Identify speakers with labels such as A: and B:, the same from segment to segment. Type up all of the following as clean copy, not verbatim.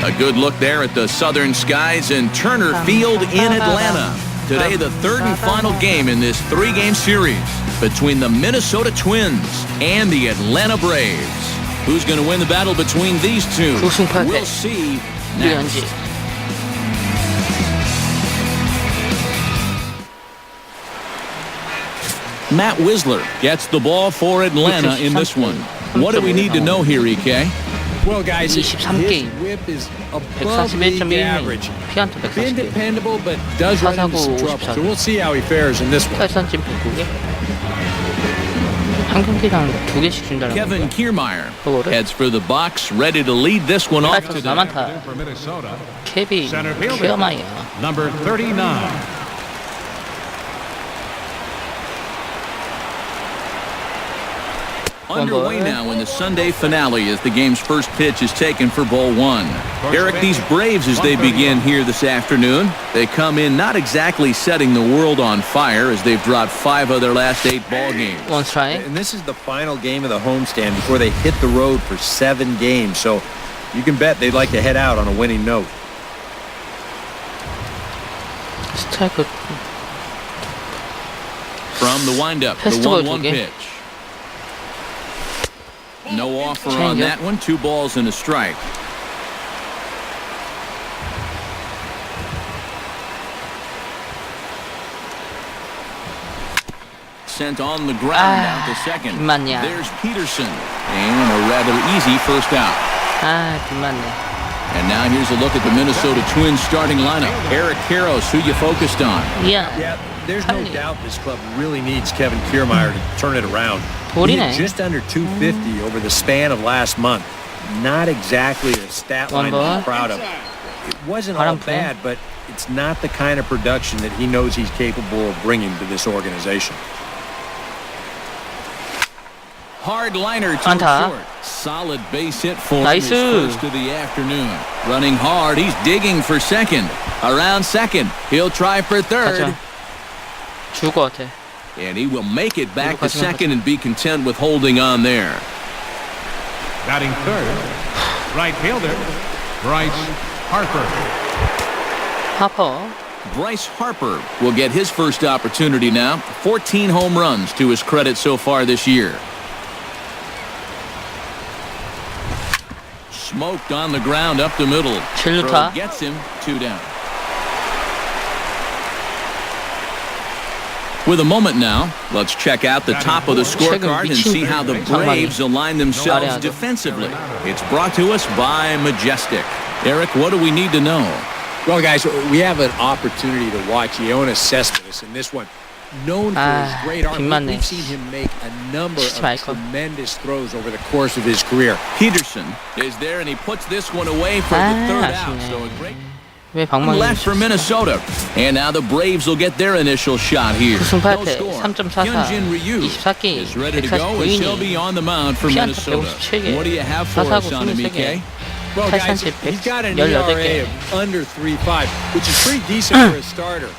A: A good look there at the southern skies in Turner Field in Atlanta. Today, the third and final game in this three-game series between the Minnesota Twins and the Atlanta Braves. Who's going to win the battle between these two? We'll see next. Matt Wisler gets the ball for Atlanta in this one. What do we need to know here, EK?
B: Well, guys, his whip is above league average. Been dependable, but does run into some trouble. So we'll see how he fares in this one.
A: Kevin Kiermaier heads for the box, ready to lead this one off today.
C: Kevin Kiermaier.
B: Number 39.
A: Underway now in the Sunday finale as the game's first pitch is taken for ball one. Eric, these Braves, as they begin here this afternoon, they come in not exactly setting the world on fire as they've dropped 5 of their last 8 ball games.
C: One try.
D: And this is the final game of the homestand before they hit the road for 7 games. So you can bet they'd like to head out on a winning note.
C: 스트라이크.
A: From the windup, the 1-1 pitch. No offer on that one. 2 balls and a strike. Sent on the ground out to second. There's Peterson. And a rather easy first out. And now here's a look at the Minnesota Twins starting lineup. Eric Karros, who you focused on.
D: Yeah, there's no doubt this club really needs Kevin Kiermaier to turn it around. He hit just under 250 over the span of last month. Not exactly a stat line to be proud of. It wasn't all bad, but it's not the kind of production that he knows he's capable of bringing to this organization.
A: Hard liner to short. Solid base hit for his first of the afternoon. Running hard, he's digging for second. Around second, he'll try for third.
C: 죽을 것 같아.
A: And he will make it back to second and be content with holding on there.
B: Batting third, right fielder, Bryce Harper.
A: Bryce Harper will get his first opportunity now. 14 home runs to his credit so far this year. Smoked on the ground up the middle. Throw gets him 2 down. With a moment now, let's check out the top of the scorecard and see how the Braves align themselves defensively. It's brought to us by Majestic. Eric, what do we need to know?
B: Well, guys, we have an opportunity to watch Yoenis Cespedes in this one. Known for his great arm, we've seen him make a number of tremendous throws over the course of his career.
A: Peterson is there, and he puts this one away for the third out. So a great left for Minnesota. And now the Braves will get their initial shot here. No score. Hyunjin Ryu is ready to go, and he'll be on the mound for Minnesota. What do you have for us on him, EK?
B: Well, guys, he's got an ERA of under 3.5, which is pretty decent for a starter.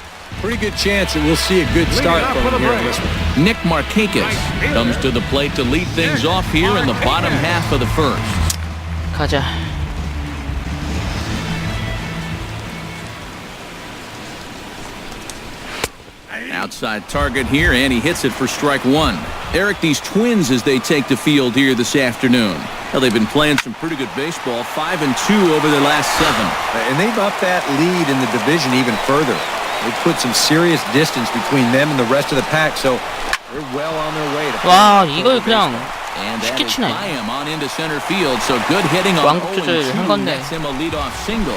B: Pretty good chance that we'll see a good start from him here in this one.
A: Nick Markakis comes to the plate to lead things off here in the bottom half of the first.
C: 가자.
A: Outside target here, and he hits it for strike 1. Eric, these Twins as they take the field here this afternoon. Well, they've been playing some pretty good baseball, 5-2 over their last 7.
D: And they've upped that lead in the division even further. They put some serious distance between them and the rest of the pack, so they're well on their way to.
C: 와, 이걸 그냥
A: 쉽게 치네. On into center field, so good hitting on 0-2. That's him a leadoff single.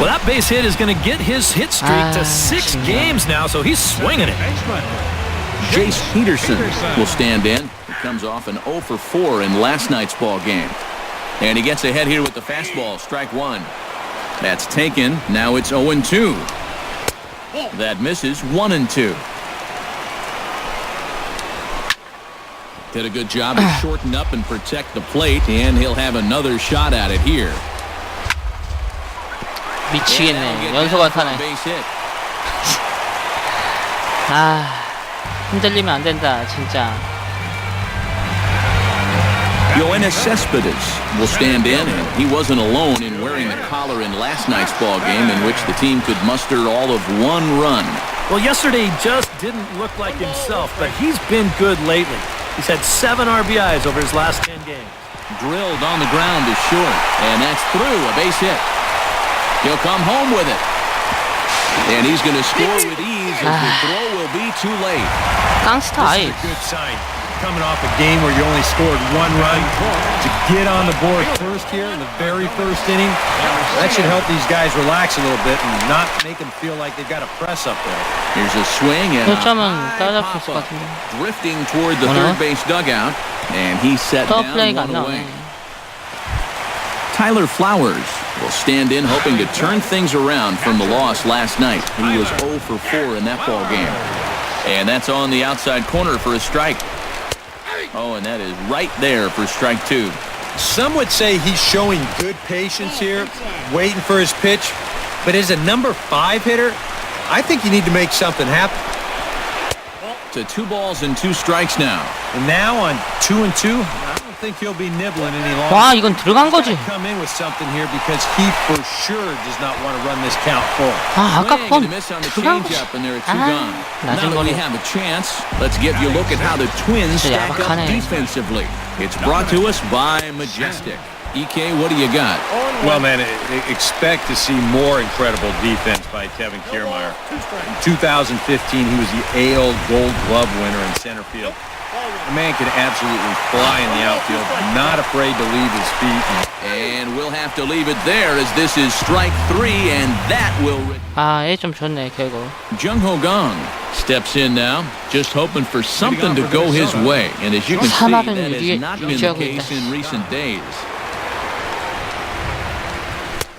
E: Well, that base hit is going to get his hit streak to 6 games now, so he's swinging it.
A: Jace Peterson will stand in. He comes off an 0 for 4 in last night's ball game. And he gets ahead here with the fastball, strike 1. That's taken. Now it's 0-2. That misses, 1-2. Did a good job to shorten up and protect the plate, and he'll have another shot at it here.
C: 미치겠네. 연속 안타네. 흔들리면 안 된다, 진짜.
A: Yoenis Cespedes will stand in, and he wasn't alone in wearing the collar in last night's ball game, in which the team could muster all of 1 run.
E: Well, yesterday he just didn't look like himself, but he's been good lately. He's had 7 RBIs over his last 10 games.
A: Drilled on the ground is short, and that's through, a base hit. He'll come home with it. And he's going to score with ease as the throw will be too late.
C: 깡스타
D: This is a good sign. Coming off a game where you only scored 1 run, to get on the board first here in the very first inning, that should help these guys relax a little bit and not make them feel like they've got to press up there.
A: Here's a swing and a
C: 점은
A: high
C: 따라잡힐 것
A: pop-up,
C: 같은데.
A: drifting toward the third base dugout, and he's set
C: 더
A: down
C: 플레이가 안
A: 1 away.
C: 나오네.
A: Tyler Flowers will stand in, hoping to turn things around from the loss last night. He was 0 for 4 in that ball game. And that's on the outside corner for a strike. Oh, and that is right there for strike 2.
D: Some would say he's showing good patience here, waiting for his pitch. But as a number 5 hitter, I think you need to make something happen.
A: To 2 balls and 2 strikes now.
D: And now on 2-2, I don't think he'll be nibbling any longer.
C: 와, 이건 들어간 거지.
D: Come in with something here because he for sure does not want to run this count full.
C: 아, 아까
A: Swing
C: 그건
A: and a miss on the
C: 들어간 거지.
A: changeup, and there are 2
C: 아,
A: gone. Now
C: 낮은
A: that we
C: 거리.
A: have a chance, let's give you a look at how the Twins
C: 진짜
A: stack up
C: 야박하네.
A: defensively. It's brought to us by Majestic. EK, what do you got?
D: Well, man, expect to see more incredible defense by Kevin Kiermaier. In 2015, he was the AL Gold Glove winner in center field. The man can absolutely fly in the outfield, not afraid to leave his feet.
A: And we'll have to leave it there, as this is strike 3, and that will...
C: 아, 얘 좀 좋네, 결국.
A: Jung-Ho Gong steps in now, just hoping for something to go his way. And as you can see, that has not been the case in recent days.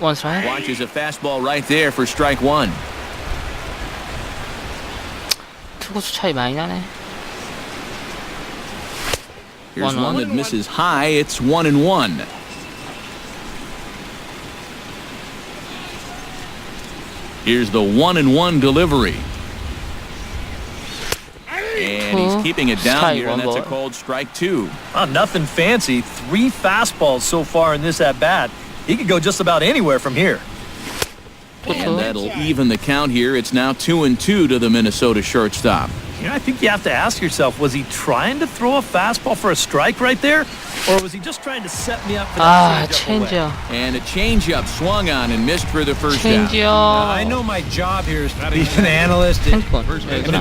C: 원 스트라이크.
A: Watches a fastball right there for strike 1.
C: 투구수 차이 많이 나네.
A: Here's one that misses high. It's 1-1. Here's the 1-1 delivery. And he's keeping it down here, and that's a called strike 2.
E: Oh, nothing fancy. 3 fastballs so far in this at-bat. He could go just about anywhere from here.
A: And that'll even the count here. It's now 2-2 to the Minnesota shortstop.
E: You know, I think you have to ask yourself, was he trying to throw a fastball for a strike right there? Or was he just trying to set me up for that
C: changeup?
A: And a changeup swung on and missed for the first out.
D: I know my job here is to be an analyst and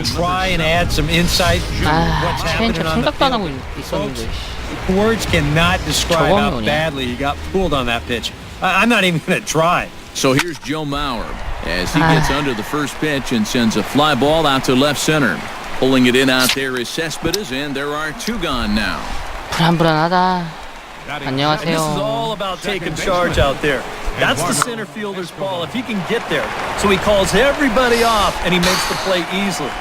D: try and add some insight to what's happening on the
C: 생각도 안 하고
D: field.
C: 있었는데.
D: Words cannot describe how badly he got pulled on that pitch. I'm not even going to try.
A: So here's Joe Mauer as he gets under the first pitch and sends a fly ball out to left center. Pulling it in out there is Cespedes, and there are 2 gone now.
C: 불안불안하다.
E: And this is all
C: 안녕하세요.
E: about taking charge out there. That's the center fielder's ball if he can get there. So he calls everybody off, and he makes the play easily.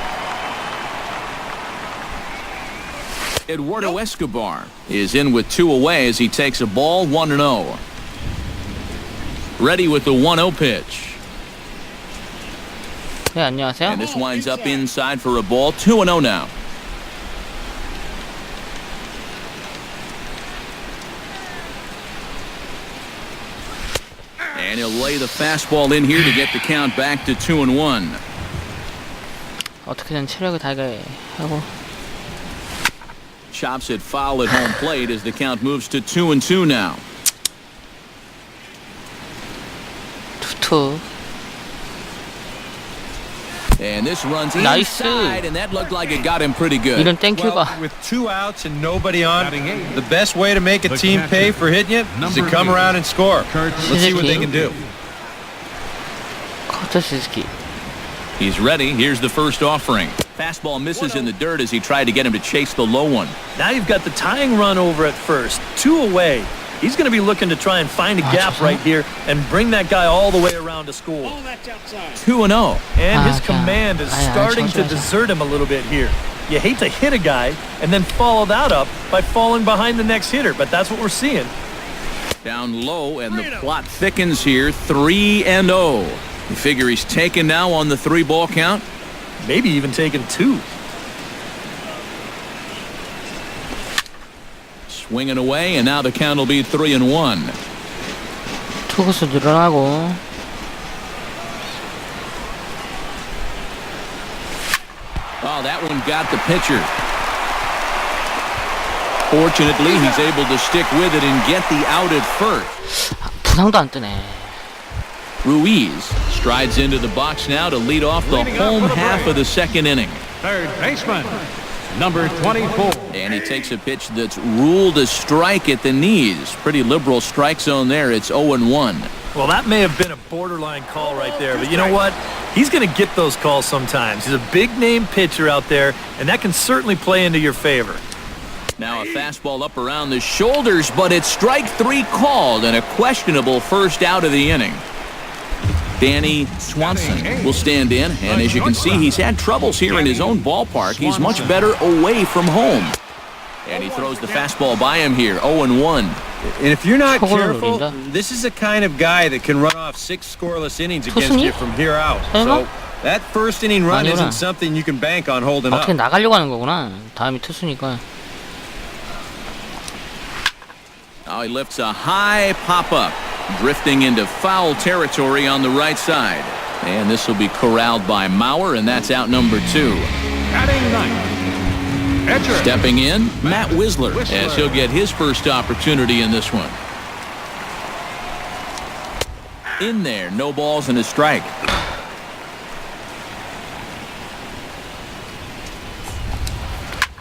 A: Eduardo Escobar is in with 2 away as he takes a ball 1-0. Ready with the 1-0 pitch.
C: 네, 안녕하세요.
A: And this winds up inside for a ball. 2-0 now. And he'll lay the fastball in here to get the count back to 2-1.
C: 어떻게든 체력을 다하게 하고.
A: Chops it foul at home plate as the count moves to 2-2 now.
C: 투투.
A: And this runs inside, and that looked like it got him pretty good.
C: 이런 땡큐가.
D: Well, with 2 outs and nobody on, the best way to make a team pay for hitting it is to come around and score. Let's see what they can do.
C: 커트 스즈키.
A: He's ready. Here's the first offering. Fastball misses in the dirt as he tried to get him to chase the low one.
E: Now you've got the tying run over at first. 2 away. He's going to be looking to try and find a gap right here and bring that guy all the way around to score.
A: 2-0.
E: And his command is starting to desert him a little bit here. You hate to hit a guy and then follow that up by falling behind the next hitter, but that's what we're seeing.
A: Down low, and the plot thickens here. 3-0. You figure he's taken now on the 3-ball count?
E: Maybe even taking 2.
A: Swinging away, and now the count will be 3-1.
C: 투구수 늘어나고.
A: Oh, that one got the pitcher. Fortunately, he's able to stick with it and get the out at first.
C: 부상도 안 뜨네.
A: Ruiz strides into the box now to lead off the home half of the second inning.
F: Third baseman, number 24.
A: And he takes a pitch that's ruled a strike at the knees. Pretty liberal strike zone there. It's 0-1.
E: Well, that may have been a borderline call right there, but you know what? He's going to get those calls sometimes. He's a big-name pitcher out there, and that can certainly play into your favor.
A: Now a fastball up around the shoulders, but it's strike 3 called and a questionable first out of the inning. Danny Swanson will stand in, and as you can see, he's had troubles here in his own ballpark. He's much better away from home. And he throws the fastball by him here, 0-1.
D: And if you're not careful, this is the kind of guy that can run off 6 scoreless innings against you from here out. So that first inning run isn't something you can bank on holding up.
C: 어떻게 나가려고 하는 거구나. 다음이 투수니까.
A: Now he lifts a high pop-up, drifting into foul territory on the right side. And this will be corralled by Mauer, and that's out number 2.
F: Batting ninth.
A: Stepping in, Matt Wisler, as he'll get his first opportunity in this one. In there, no balls and a strike.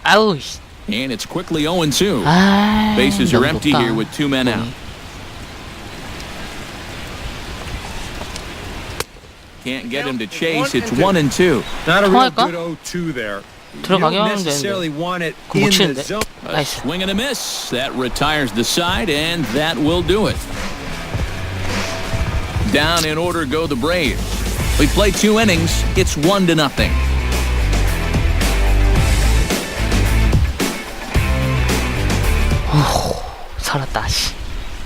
C: 아우.
A: And it's quickly 0-2. Bases are empty here with 2 men out. Can't get him to chase. It's 1-2.
D: Not a real good 0-2 there. You don't necessarily want it in the zone.
A: A swing and a miss. That retires the side, and that will do it. Down in order go the Braves. We play 2 innings. It's 1-0.
C: 살았다.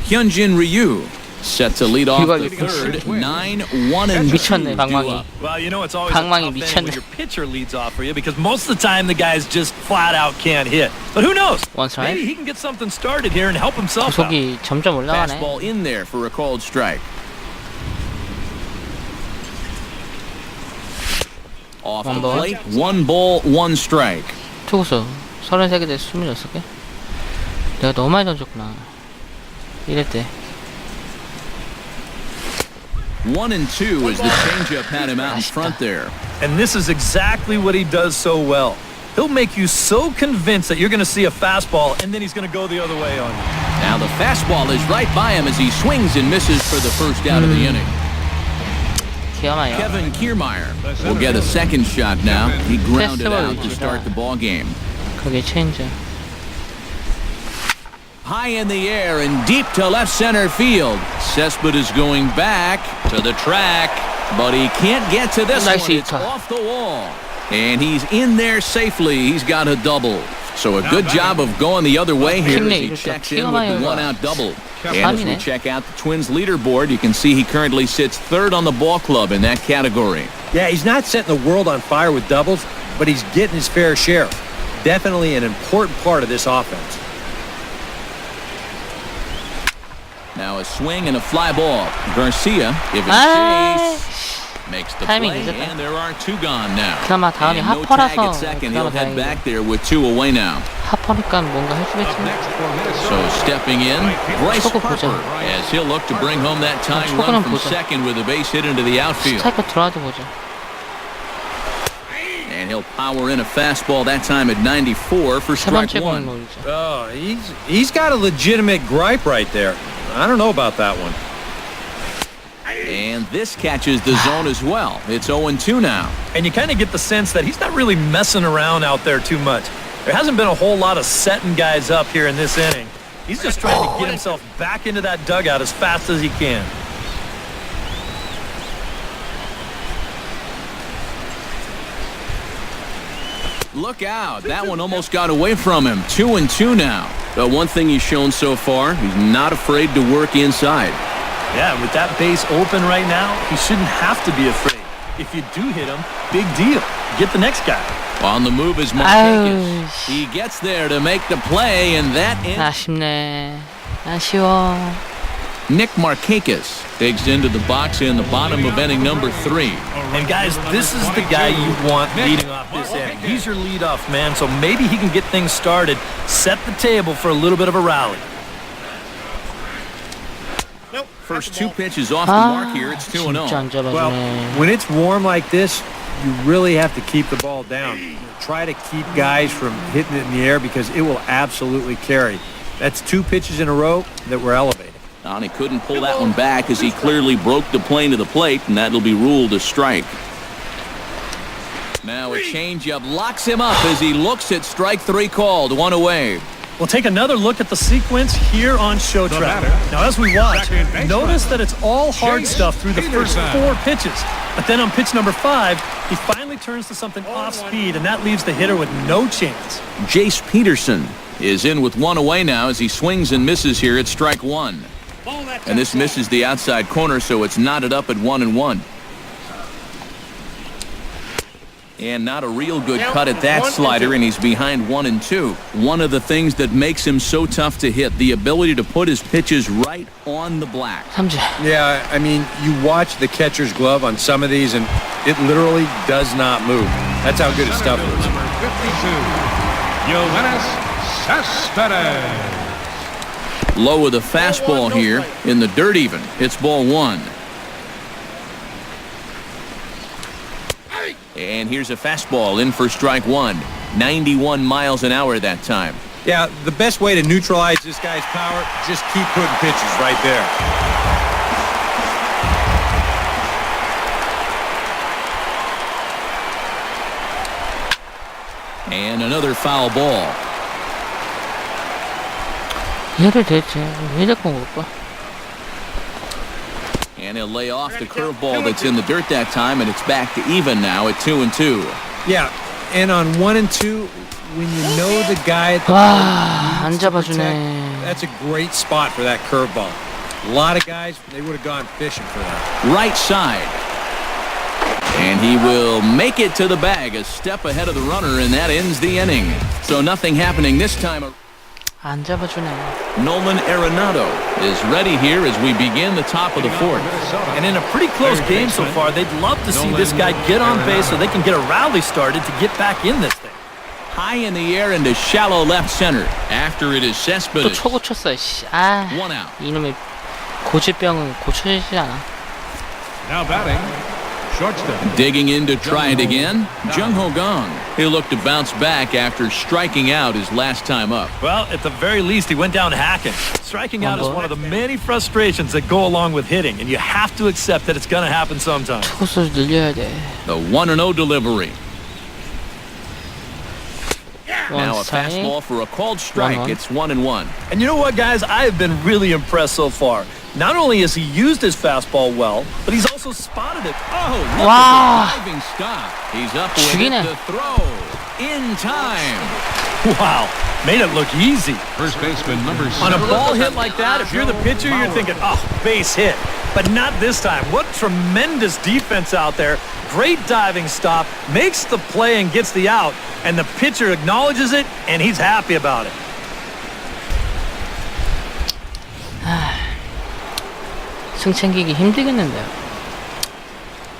A: Hyunjin Ryu set to lead off the third. 9-1.
C: 미쳤네 방망이.
E: Well, you know it's always
C: 방망이
E: a tough thing when
C: 미쳤네.
E: your pitcher leads off for you because most of the time the guys just flat out can't hit. But who knows? Maybe he can get something started here and help himself out.
C: 구속이 점점 올라가네.
A: Fastball in there for a called strike. Off the plate, 1 ball, 1 strike.
C: 투구수 33개 대 26개? 내가 너무 많이 던졌구나. 이럴 때.
A: 1-2 as the changeup had him out in front there.
E: And this is exactly what he does so well. He'll make you so convinced that you're going to see a fastball, and then he's going to go the other way on you.
A: Now the fastball is right by him as he swings and misses for the first out of the inning. Kevin Kiermaier will get a second shot now. He grounded out to start the ball game.
C: 그게 체인지.
A: High in the air and deep to left center field. Cespedes is going back to the track, but he can't get to this one. It's off the wall. And he's in there safely. He's got a double. So a good job of going the other way here as he checks in with the 1-out double. And as we check out the Twins leaderboard, you can see he currently sits 3rd on the ball club in that category.
D: Yeah, he's not setting the world on fire with doubles, but he's getting his fair share. Definitely an important part of this offense.
A: Now a swing and a fly ball. Garcia giving chase. Makes the play, and there are 2 gone now.
C: 그나마 다음이
A: And no tag
C: 하퍼라서
A: at second. He'll head back there with 2 away now.
C: 하퍼니까 뭔가 해주겠지.
A: So stepping in, Bryce Harper, as he'll look to bring home that tying run from second with a base hit into the outfield.
C: 스트라이크 들어와도 보자.
A: And he'll power in a fastball that time at 94 for strike 1.
D: Oh, he's got a legitimate gripe right there. I don't know about that one.
A: And this catches the zone as well. It's 0-2 now.
E: And you kind of get the sense that he's not really messing around out there too much. There hasn't been a whole lot of setting guys up here in this inning. He's just trying to get himself back into that dugout as fast as he can.
A: Look out. That one almost got away from him. 2-2 now. The one thing he's shown so far, he's not afraid to work inside.
E: Yeah, with that base open right now, he shouldn't have to be afraid. If you do hit him, big deal. Get the next guy.
A: On the move is Marquez. He gets there to make the play, and that ends.
C: 아쉽네. 아쉬워.
A: Nick Marquez digs into the box in the bottom of inning number 3.
E: And guys, this is the guy you want leading off this inning. He's your leadoff man, so maybe he can get things started, set the table for a little bit of a rally.
A: First 2 pitches off the mark here. It's 2-0.
D: Well, when it's warm like this, you really have to keep the ball down. Try to keep guys from hitting it in the air because it will absolutely carry. That's 2 pitches in a row that were elevated.
A: And he couldn't pull that one back as he clearly broke the plane to the plate, and that'll be ruled a strike. Now a changeup locks him up as he looks at strike 3 called. 1 away.
E: We'll take another look at the sequence here on Showtrack. Now, as we watch, notice that it's all hard stuff through the first 4 pitches. But then on pitch number 5, he finally turns to something off speed, and that leaves the hitter with no chance.
A: Jace Peterson is in with 1 away now as he swings and misses here at strike 1. And this misses the outside corner, so it's knotted up at 1-1. And not a real good cut at that slider, and he's behind 1-2. One of the things that makes him so tough to hit, the ability to put his pitches right on the black.
D: Yeah, I mean, you watch the catcher's glove on some of these, and it literally does not move. That's how good his stuff is.
A: Low with a fastball here in the dirt even. It's ball 1. And here's a fastball in for strike 1. 91 miles an hour that time.
D: Yeah, the best way to neutralize this guy's power, just keep putting pitches right there.
A: And another foul ball.
C: 얘를 대체 왜 자꾸 먹을까?
A: And he'll lay off the curveball that's in the dirt that time, and it's back to even now at 2-2.
D: Yeah, and on 1-2, when you know the guy at the
C: 안 잡아주네.
D: that's a great spot for that curveball. A lot of guys, they would have gone fishing for that.
A: Right side. And he will make it to the bag, a step ahead of the runner, and that ends the inning. So nothing happening this time.
C: 안 잡아주네.
A: Nolan Arenado is ready here as we begin the top of the 4th.
E: And in a pretty close game so far, they'd love to see this guy get on base so they can get a rally started to get back in this thing.
A: High in the air into shallow left center. After it is
C: 또
A: Cespedes.
C: 초고 쳤어. 씨. 아,
A: 1 out.
C: 이놈의 고질병은 고쳐지지 않아.
F: Now batting, shortstop.
A: Digging in to try it again, Jung-Ho Kang. He'll look to bounce back after striking out his last time up.
E: Well, at the very least, he went down hacking. Striking out is one of the many frustrations that go along with hitting, and you have to accept that it's going to happen sometime.
C: 투수 늘려야 돼.
A: The 1-0 delivery. Now a fastball for a called strike. It's 1-1.
E: And you know what, guys? I have been really impressed so far. Not only has he used his fastball well, but he's also spotted it.
A: Oh, look at the diving stop. He's up with
C: 죽이네.
A: it to throw. In time.
E: Wow, made it look easy.
F: First baseman number 7.
E: On a ball hit like that, if you're the pitcher, you're thinking, oh, base hit. But not this time. What tremendous defense out there. Great diving stop, makes the play and gets the out, and the pitcher acknowledges it, and he's happy about it.
C: 승 챙기기 힘들겠는데요.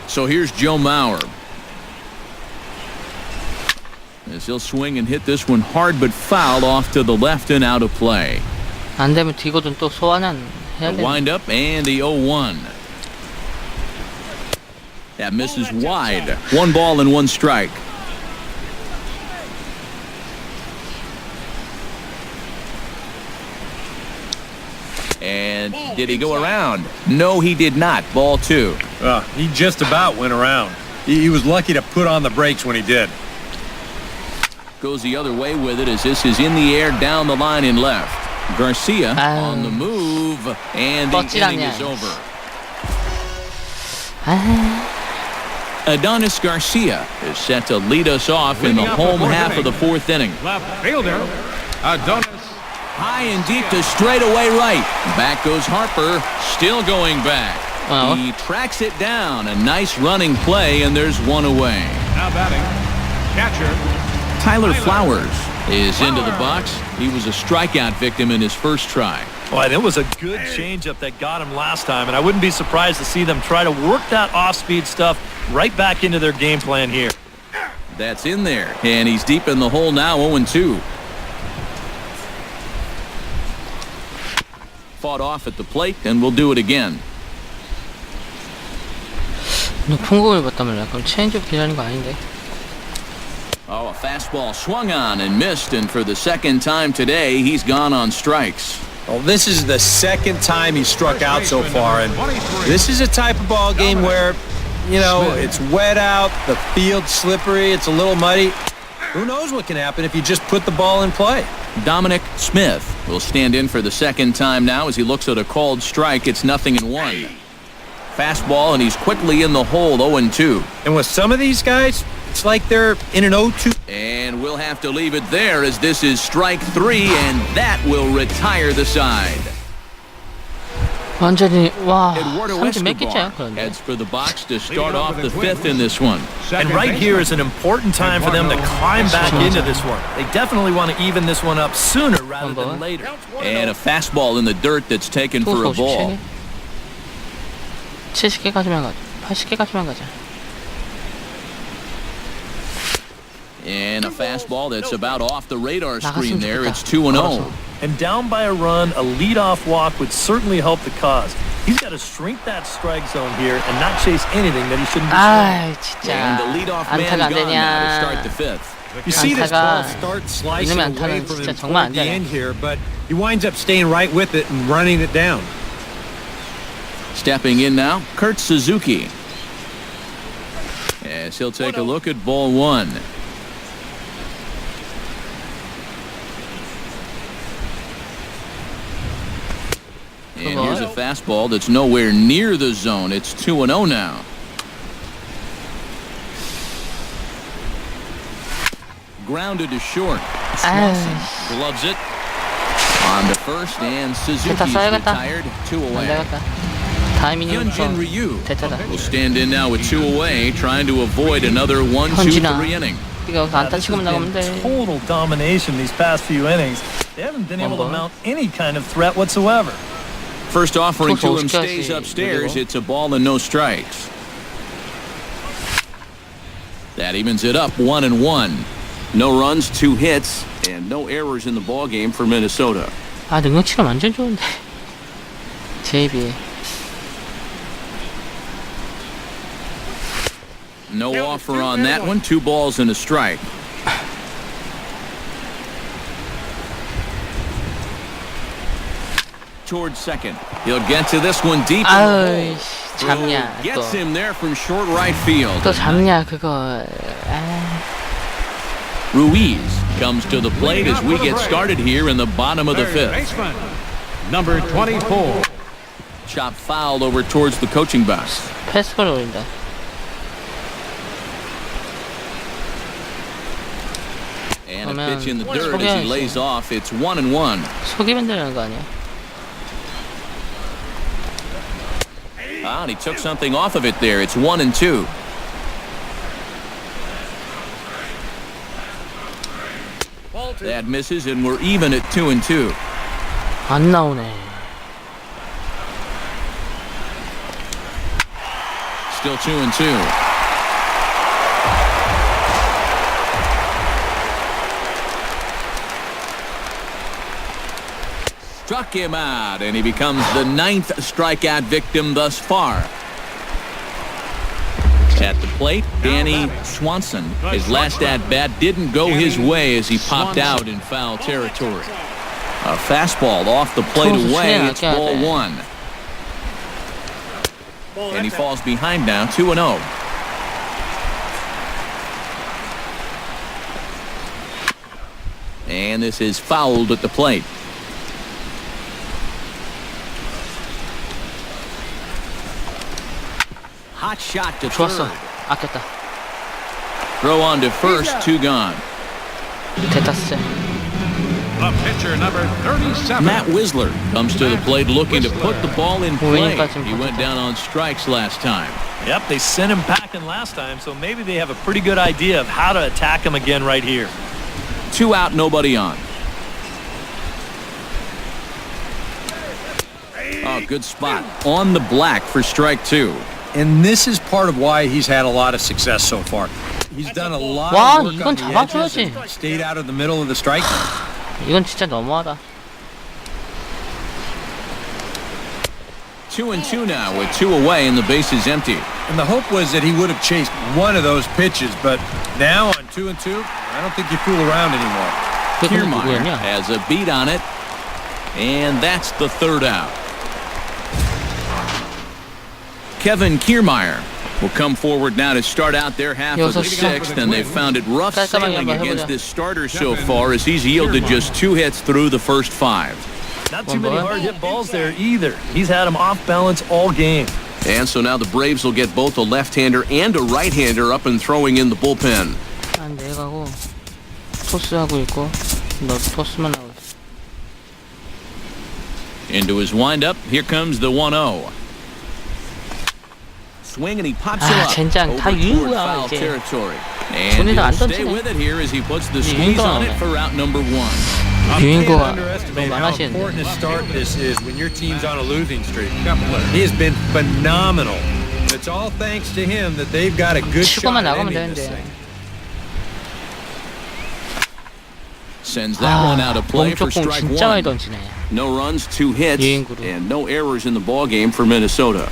A: So here's Joe Mauer. As he'll swing and hit this one hard but foul off to the left and out of play.
C: 안 되면 뒤거든 또 소환은 해야
A: The
C: 돼.
A: wind up and the 0-1. That misses wide. 1 ball and 1 strike. And did he go around? No, he did not. Ball 2.
D: He just about went around. He was lucky to put on the brakes when he did.
A: Goes the other way with it as this is in the air down the line in left. Garcia on the move, and the inning is over. Adonis Garcia is set to lead us off in the home half of the 4th inning.
F: Left fielder, Adonis.
A: High and deep to straightaway right. Back goes Harper, still going back. He tracks it down. A nice running play, and there's one away.
F: Now batting, catcher
A: Tyler Flowers is into the box. He was a strikeout victim in his first try.
E: Well, and it was a good changeup that got him last time, and I wouldn't be surprised to see them try to work that off-speed stuff right back into their game plan here.
A: That's in there, and he's deep in the hole now, 0-2. Fought off at the plate, and we'll do it again.
C: 높은 공을 봤단 말이야. 그럼 체인지업 기다리는 거 아닌데.
A: Oh, a fastball swung on and missed, and for the second time today, he's gone on strikes.
D: Well, this is the second time he struck out so far, and this is a type of ball game where, you know, it's wet out, the field's slippery, it's a little muddy. Who knows what can happen if you just put the ball in play?
A: Dominic Smith will stand in for the second time now as he looks at a called strike. It's 0-1. Fastball, and he's quickly in the hole, 0-2.
D: And with some of these guys, it's like they're in an 0-2.
A: And we'll have to leave it there as this is strike 3, and that will retire the side.
C: 완전히 와.
A: Eduardo
C: 삼진 몇 개째야
A: Escobar
C: 그런데.
A: heads for the box to start off the 5th in this one.
E: And right here is an important time for them to climb back into this one. They definitely want to even this one up sooner rather than later.
A: And a fastball in the dirt that's taken for a ball.
C: 70개까지만 가자. 80개까지만 가자.
A: And a fastball that's about off the radar screen there. It's 2-0.
E: And down by a run, a leadoff walk would certainly help the cause. He's got to shrink that strike zone here and not chase anything that he shouldn't be.
C: 아, 진짜.
A: And the leadoff man
C: 안타가 안
A: gone now to start
C: 되냐.
A: the 5th.
D: You see this ball
C: 안타가
D: start slicing
C: 이놈의
D: away
C: 안타는
D: from
C: 진짜
D: him
C: 정말 안
D: toward the
C: 되네.
D: end here, but he winds up staying right with it and running it down.
A: Stepping in now, Kurt Suzuki. As he'll take a look at ball 1. And here's a fastball that's nowhere near the zone. It's 2-0 now. Grounded to short. Swanson gloves it. On to first, and Suzuki's retired. 2 away. Hyunjin Ryu will stand in now with 2 away, trying to avoid another 1-2-3 inning.
E: Total domination these past few innings. They haven't been able to mount any kind of threat whatsoever.
A: First offering to him stays upstairs. It's a ball and no strikes. That evens it up 1-1. No runs, 2 hits, and no errors in the ball game for Minnesota.
C: 아, 능력치가 완전 좋은데. JB.
A: No offer on that one. 2 balls and a strike. Towards second. He'll get to this one deep.
C: 아유, 잡냐 또.
A: Gets him there from short right field.
C: 또 잡냐 그거.
A: Ruiz comes to the plate as we get started here in the bottom of the 5th.
F: number 24.
A: Chop fouled over towards the coaching box.
C: 패스볼 올린다.
A: And a pitch in the dirt as he lays off. It's 1-1.
C: 속이면 되는 거 아니야?
A: And he took something off of it there. It's 1-2. That misses, and we're even at 2-2.
C: 안 나오네.
A: Still 2-2. Struck him out, and he becomes the 9th strikeout victim thus far. At the plate, Danny Swanson. His last at-bat didn't go his way as he popped out in foul territory. A fastball off the plate away. It's ball 1. And he falls behind now, 2-0. And this is fouled at the plate. Hot shot to
C: 좋았어.
A: third.
C: 아꼈다.
A: Throw on to first, 2 gone.
C: 됐다 진짜.
F: The pitcher, number 37.
A: Matt Wisler comes to the plate looking to put the ball in play. He went down on strikes last time.
E: Yep, they sent him packing last time, so maybe they have a pretty good idea of how to attack him again right here.
A: 2 out, nobody on. Oh, good spot. On the black for strike 2.
B: And this is part of why he's had a lot of success so far. He's done a lot
C: 와,
B: of work
C: 이건
B: on the edges
C: 잡아줘야지.
B: and stayed out of the middle of the strike.
C: 이건 진짜 너무하다.
A: 2-2 now with 2 away and the base is empty.
B: And the hope was that he would have chased one of those pitches, but now on 2-2, I don't think you fool around anymore.
A: Kiermaier has a beat on it, and that's the 3rd out. Kevin Kiermaier will come forward now to start out their half of the 6th, and they've found it rough sailing against this starter so far as he's yielded just 2 hits through the first 5.
E: Not too many hard hit balls there either. He's had them off balance all game.
A: And so now the Braves will get both a left-hander and a right-hander up and throwing in the bullpen.
C: 안 내가고 토스하고 있고 너 토스만 하고 있어.
A: Into his windup, here comes the 1-0. Swing and he pops it up
C: 젠장 다
A: over toward
C: 유인구야
A: foul
C: 이제.
A: territory. And
C: 손에다 안
A: he'll stay
C: 던지네.
A: with it here as he puts the squeeze on it for out number 1.
C: 유인구가 너무
B: Underestimate how
C: 많아지는데.
B: important a start this is when your team's on a losing streak. He has been phenomenal. It's all thanks to him that they've got a good shot
C: 치고만
B: at
C: 나가면
B: ending this
C: 되는데.
B: thing.
A: Sends that one out of play for
C: 몸쪽공
A: strike
C: 진짜 많이
A: 1.
C: 던지네.
A: No runs, 2 hits,
C: 유인구로.
A: and no errors in the ball game for Minnesota.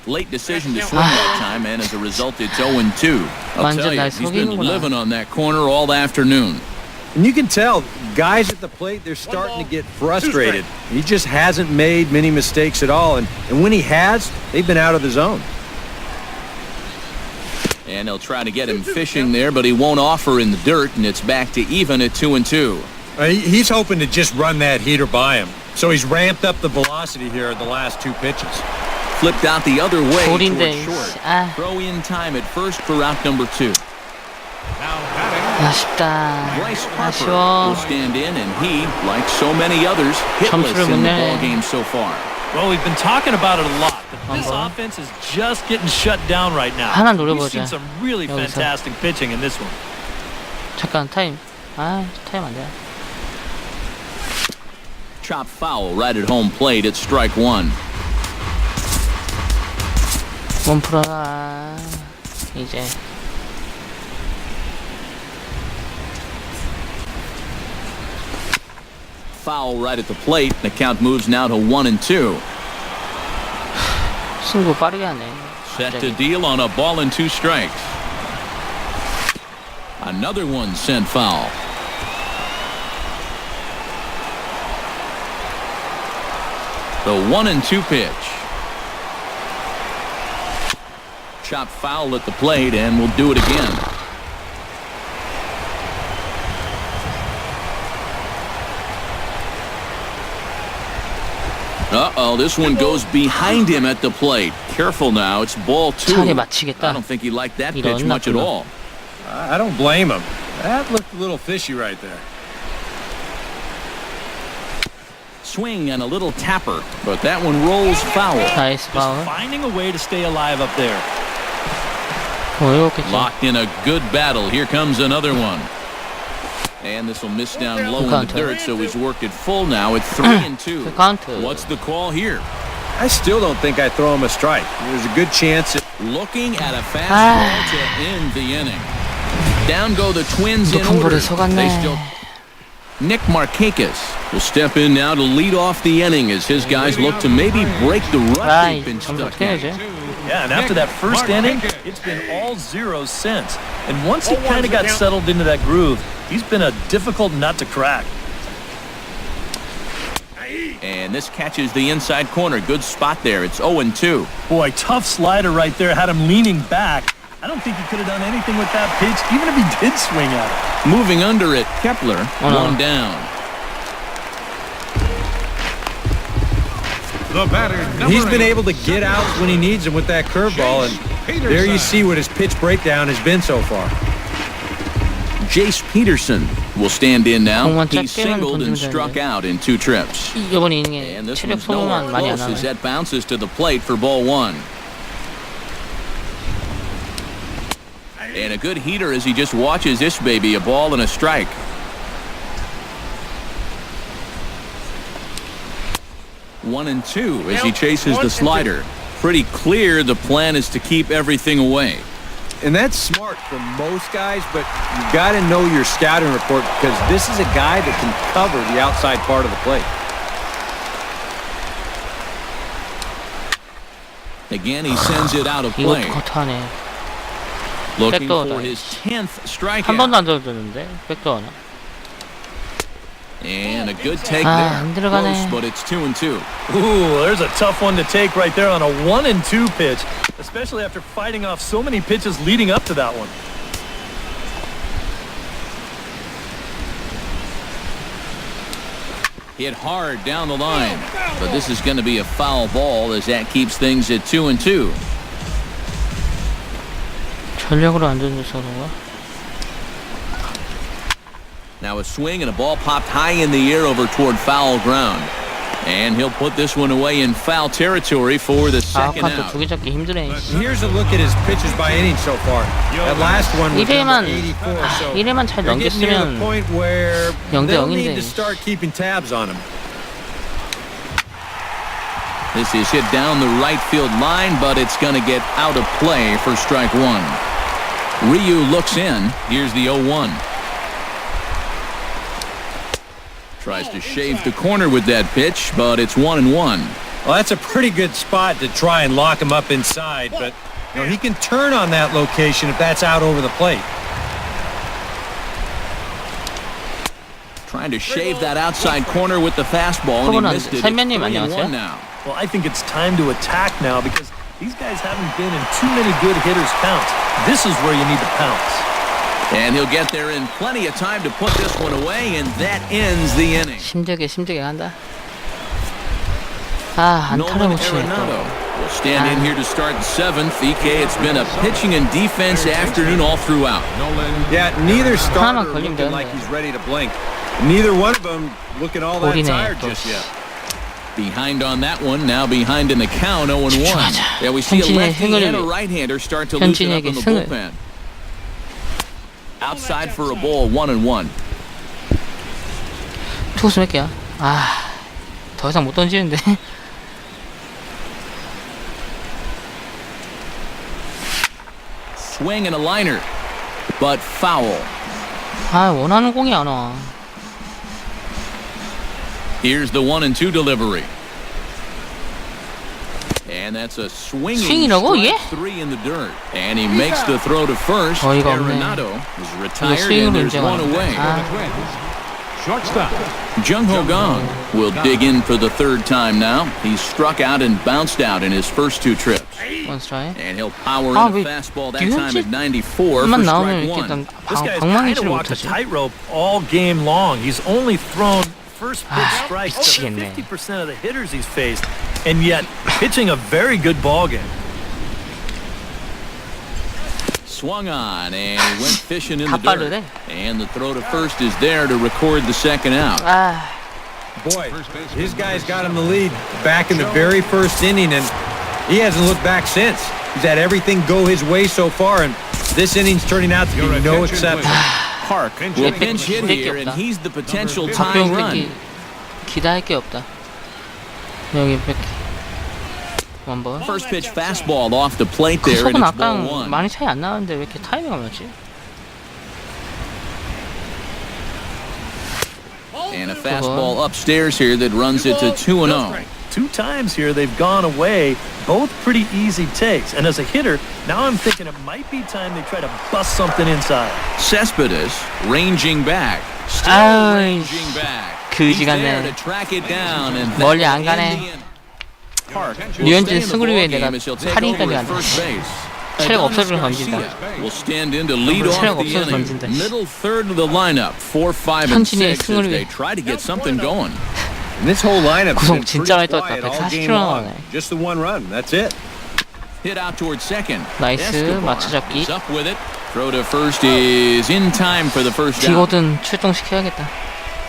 A: Late decision to swing that time, and as a result, it's 0-2. I'll tell you, he's been living on that corner all afternoon.
B: And you can tell, guys at the plate, they're starting to get frustrated. He just hasn't made many mistakes at all, and when he has, they've been out of the zone.
A: And they'll try to get him fishing there, but he won't offer in the dirt, and it's back to even at 2-2.
B: He's hoping to just run that heater by him, so he's ramped up the velocity here in the last 2 pitches.
A: Flipped out the other way
C: 볼인데.
A: towards short.
C: 아,
A: Throw in time at first for out number 2.
F: Now batting.
C: 아쉽다.
A: Bryce Harper
C: 아쉬워.
A: will stand in, and he, like so many others, hitless in the ball game so far.
E: Well, we've been talking about it a lot, but this offense is just getting shut down right now.
C: 하나
E: We've
C: 노려보자.
E: seen some really
C: 여기서.
E: fantastic pitching in this one.
C: 잠깐 타임. 타임 안 돼.
A: Chop foul right at home plate at strike 1.
C: 몸 풀어라. 이제.
A: Foul right at the plate. The count moves now to 1-2.
C: 승부 빠르게 하네.
A: Set to deal on a ball and 2 strikes. Another one sent foul. The 1-2 pitch. Chop foul at the plate, and we'll do it again. Uh-oh, this one goes behind him at the plate. Careful now, it's ball 2.
C: 차례
A: I
C: 맞히겠다.
A: don't think he liked that
C: 이런
A: pitch much at
C: 나쁘나.
A: all.
B: I don't blame him. That looked a little fishy right there.
A: Swing and a little tapper, but that one rolls foul.
C: 나이스
E: Just
C: 파울.
E: finding a way to stay alive up there.
C: 어이없겠지.
A: Locked in a good battle. Here comes another one. And this will miss down low in the
C: Counter.
A: dirt, so he's worked it full now at 3-2.
C: 카운트.
A: What's the call here?
B: I still don't think I throw him a strike. There's a good chance that
A: Looking at a fastball to end the inning. Down go the Twins in
C: 높은
A: order.
C: 볼에 속았네.
A: Nick Markakis will step in now to lead off the inning as his guys look to maybe break the rut they've been
C: 점수
A: stuck
C: 어떻게
A: in.
C: 내지?
E: Yeah, and after that first inning, it's been all zeros since. And once he kind of got settled into that groove, he's been a difficult nut to crack.
A: And this catches the inside corner. Good spot there. It's 0-2.
E: Boy, tough slider right there. Had him leaning back. I don't think he could have done anything with that pitch, even if he did swing at it.
A: Moving under it, Kepler, one down.
F: The batter,
B: he's been able to get out when he needs him with that curveball, and there you see what his pitch breakdown has been so far.
A: Jace Peterson will stand in now.
C: 공만
A: He's
C: 짧게만
A: singled and
C: 던지면
A: struck
C: 되는데.
A: out in 2 trips.
C: 이번 이닝에
A: And this
C: 체력
A: one's nowhere
C: 소모만 많이 안
A: close as
C: 하네.
A: that bounces to the plate for ball 1. And a good heater as he just watches this baby, a ball and a strike. One and two as he chases the slider. Pretty clear the plan is to keep everything away.
B: And that's smart for most guys, but you got to know your scouting report because this is a guy that can cover the outside part of the plate.
A: Again, he sends it out of play.
C: 이것도 커트하네.
A: Looking
C: 백도어다.
A: for his 10th
C: 한
A: strikeout.
C: 번도 안 던졌는데 백도 하나.
A: And a good take
C: 안
A: there.
C: 들어가네.
A: Close, but it's 2 and 2.
E: Ooh, there's a tough one to take right there on a 1-2 pitch, especially after fighting off so many pitches leading up to that one.
A: Hit hard down the line, but this is going to be a foul ball as that keeps things at 2 and 2.
C: 전력으로 안 던져서 그런가?
A: Now a swing and a ball popped high in the air over toward foul ground. And he'll put this one away in foul territory for the second
C: 아까도
A: out.
C: 두 개 잡기 힘드네.
B: Here's a look at his pitches by inning so far. That last one was number 84. So
C: 1회만 잘
B: they're getting near the
C: 넘겼으면
B: point where
C: 0대
B: they'll
C: 0인데.
B: need to start keeping tabs on him.
A: This is hit down the right field line, but it's going to get out of play for strike 1. Ryu looks in. Here's the 0-1. Tries to shave the corner with that pitch, but it's 1-1.
B: Well, that's a pretty good spot to try and lock him up inside, but you know, he can turn on that location if that's out over the plate.
A: Trying to shave that outside corner with the fastball, and he missed it. It's
C: 3-1
A: 3-1 now.
E: Well, I think it's time to attack now because these guys haven't been in too many good hitters' counts. This is where you need to pounce.
A: And he'll get there in plenty of time to put this one away, and that ends the inning.
C: 힘들게 간다. 안타를 못 치네.
A: will stand in here to start the 7th. EK, it's been a pitching and defense afternoon all throughout.
B: Yeah, neither starter
C: 하나만 걸리면
B: looking like
C: 되는데.
B: he's ready to blink. Neither one of them looking all that
C: 볼이네,
B: tired
C: 또.
B: just yet.
A: Behind on that one, now behind in the count, 0-1.
C: 집중하자.
A: Yeah, we see a
C: 현진의
A: lefty
C: 승을
A: and a
C: 위해.
A: right-hander start to loosen up in the
C: 현진에게 승을.
A: bullpen. Outside for a ball, 1-1.
C: 투수 몇 개야? 더 이상 못 던지는데.
A: Swing and a liner, but foul.
C: 원하는 공이 안 와.
A: Here's the 1-2 delivery. And that's a swinging
C: 스윙이라고, 이게?
A: strike 3 in the dirt. And he makes the throw to first.
C: 어이가 없네.
A: Arenado is retired
C: 스윙으로
A: and there's one
C: 인정하는데.
A: away.
F: Shortstop.
A: Jung-Ho Gong will dig in for the 3rd time now. He's struck out and bounced out in his first 2 trips.
C: 원 스트라이크.
A: And he'll power in a
C: 왜
A: fastball that time at 94 for
C: 만
A: strike
C: 나오면 이렇게
A: 1.
C: 일단
E: This guy's kind
C: 방망이질을
E: of walked a
C: 못하지.
E: tightrope all game long. He's only thrown first pitch strikes to
C: 미치겠네.
E: 50% of the hitters he's faced, and yet pitching a very good ball game.
A: Swung on and he went fishing in
C: 다
A: the dirt.
C: 빠르네.
A: And the throw to first is there to record the second out.
B: Boy, his guys got him the lead back in the very first inning, and he hasn't looked back since. He's had everything go his way so far, and this inning's turning out to be no exception.
A: Park will pinch hit here, and he's the potential tying run.
C: 기다릴 게 없다. 여기 백. 원볼.
A: First pitch fastball off the plate there, and
C: 속은
A: it's ball
C: 아까
A: 1.
C: 많이 차이 안 나는데 왜 이렇게 타이밍이 안 맞지?
A: And a fastball upstairs here that runs it to 2-0.
E: 2 times here they've gone away, both pretty easy takes. And as a hitter, now I'm thinking it might be time they try to bust something inside.
A: Cespedes ranging back, still
C: 아이,
A: ranging back.
C: 그지
A: He's there
C: 같네.
A: to track it down, and
C: 멀리
A: that
C: 안
A: will
C: 가네.
A: end the inning. Park will
C: 류현진
A: stay in the
C: 승을 위해 내가
A: ballgame as he'll take
C: 할인까지
A: over at
C: 간다.
A: first base.
C: 체력
A: Adonis
C: 없어지면 던진다.
A: Garcia will stand in to lead off
C: 체력
A: the
C: 없어서
A: inning.
C: 던진다.
A: Middle third of the lineup, 4, 5, and 6
C: 현진의
A: as
C: 승을
A: they
C: 위해.
A: try to get something going.
B: And this whole lineup has
C: 구성
B: been
C: 진짜 많이
B: pretty
C: 떴다.
B: quiet all
C: 140
B: game
C: km
B: long.
C: 나가네.
B: Just the one run. That's it.
A: Hit out towards second.
C: 나이스,
A: Escobar
C: 맞춰잡기.
A: is up with it Throw to first is in time for the first down.
C: 디고든 출동시켜야겠다.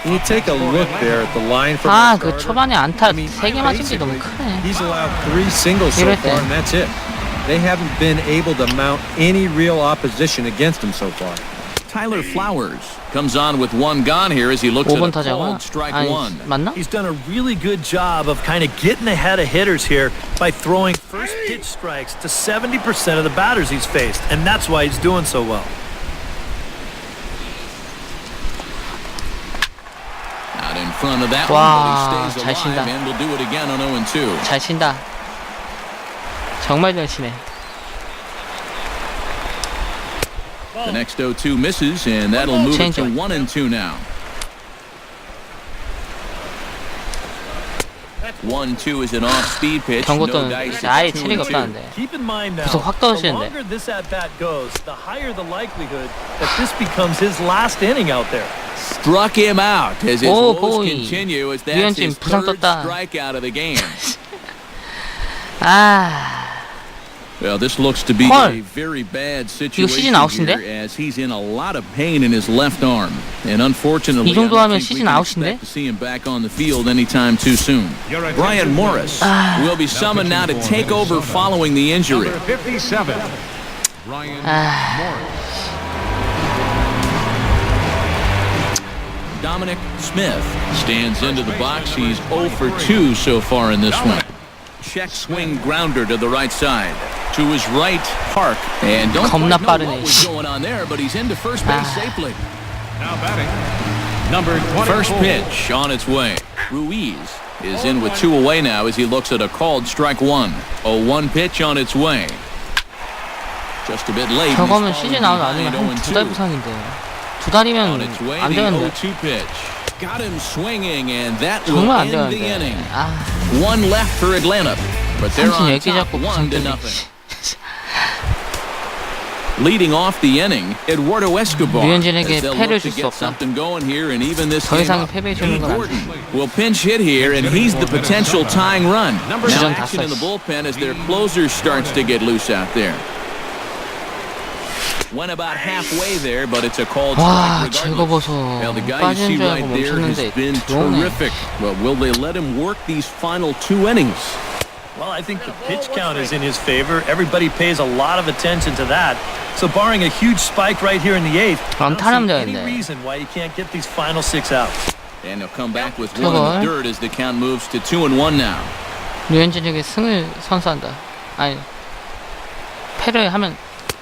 B: You take a look there at the line from
C: 아,
B: the
C: 그
B: starter.
C: 초반에 안타
B: I mean,
C: 3개 맞은 게 너무 크네.
B: He's allowed 3 singles so
C: 이럴 때.
B: far, and that's it. They haven't been able to mount any real opposition against him so far.
A: Tyler Flowers comes on with one gone here as he looks at
C: 5번
A: a
C: 타자고?
A: called strike
C: 아니,
A: one.
C: 맞나?
E: He's done a really good job of kind of getting ahead of hitters here by throwing first pitch strikes to 70% of the batters he's faced, and that's why he's doing so well.
A: Out in front of that
C: 와,
A: one, but he
C: 잘
A: stays
C: 친다.
A: alive and will do it again on 0-2.
C: 잘 친다. 정말 잘 치네.
A: The next 0-2 misses, and that'll move it to 1-2 now. 1-2 is an off-speed pitch. No
C: 경고도는
A: dice.
C: 아예
A: It's
C: 체력이
A: 2-2.
C: 없다는데.
E: Keep in mind now,
C: 계속 확
E: the
C: 떨어지는데.
E: longer this at-bat goes, the higher the likelihood that this becomes his last inning out there.
A: Struck him out as his
C: 오,
A: woes
C: 보이.
A: continue as that's
C: 류현진
A: his
C: 부상
A: third
C: 떴다.
A: strikeout of the game.
C: 아,
A: Well, this looks to be
C: 헐.
A: a very bad
C: 이거 시즌
A: situation
C: 아웃인데?
A: here as he's in a lot of pain in his left arm. And unfortunately,
C: 이 정도
A: I
C: 하면
A: don't think we
C: 시즌
A: can
C: 아웃인데?
A: expect to see him back on the field anytime too soon. Brian Morris will be summoned now to take over following the injury.
F: Number 57. Brian
C: 아,
F: Morris.
A: Dominic Smith stands into the box. He's 0 for 2 so far in this one. Check swing grounder to the right side. To his right, Park. And don't quite
C: 겁나
A: know
C: 빠르네,
A: what was going on there, but he's into first base safely.
F: Now batting. Number 24.
A: First pitch on its way. Ruiz is in with 2 away now as he looks at a called strike one. A 1 pitch on its way. Just a bit late.
C: 저거면 시즌 아웃 아니면 한 2달 부상인데. 2달이면
A: On its way,
C: 안
A: the
C: 되는데.
A: 0-2 pitch. Got him swinging, and that will
C: 정말 안
A: end the
C: 되는데.
A: inning.
C: 아,
A: One left for Atlanta, but they're
C: 삼진
A: on
C: 10개
A: top
C: 잡고
A: 1 to
C: 부상
A: nothing. Leading off the inning, Eduardo Escobar.
C: 류현진에게
A: as they'll
C: 패를
A: look to
C: 줄 수
A: get
C: 없다.
A: something going here, and even this
C: 더
A: game
C: 이상
A: up.
C: 패배 주는 건 안 돼.
A: Gordon will pinch hit here, and he's the potential tying run. Now
C: 주전
A: action in
C: 다섯.
A: the bullpen as their closer starts to get loose out there. Went about halfway there, but it's a called
C: 와,
A: strike
C: 제거
A: regardless.
C: 보소.
A: Well, the guy you see
C: 빠진 줄
A: right
C: 알고
A: there has
C: 멈췄는데
A: been
C: 들어오네.
A: terrific. Well, will they let him work these final 2 innings?
E: Well, I think the pitch count is in his favor. Everybody pays a lot of attention to that. So barring a huge spike right here in the 8th, I
C: 그럼
E: don't
C: 타면
E: see any
C: 되는데.
E: reason why you can't get these final 6 outs.
A: And they'll come back with
C: 저걸.
A: 1 in the dirt as the count moves to 2-1 now.
C: 류현진에게 승을 선수한다. 아니, 패를 하면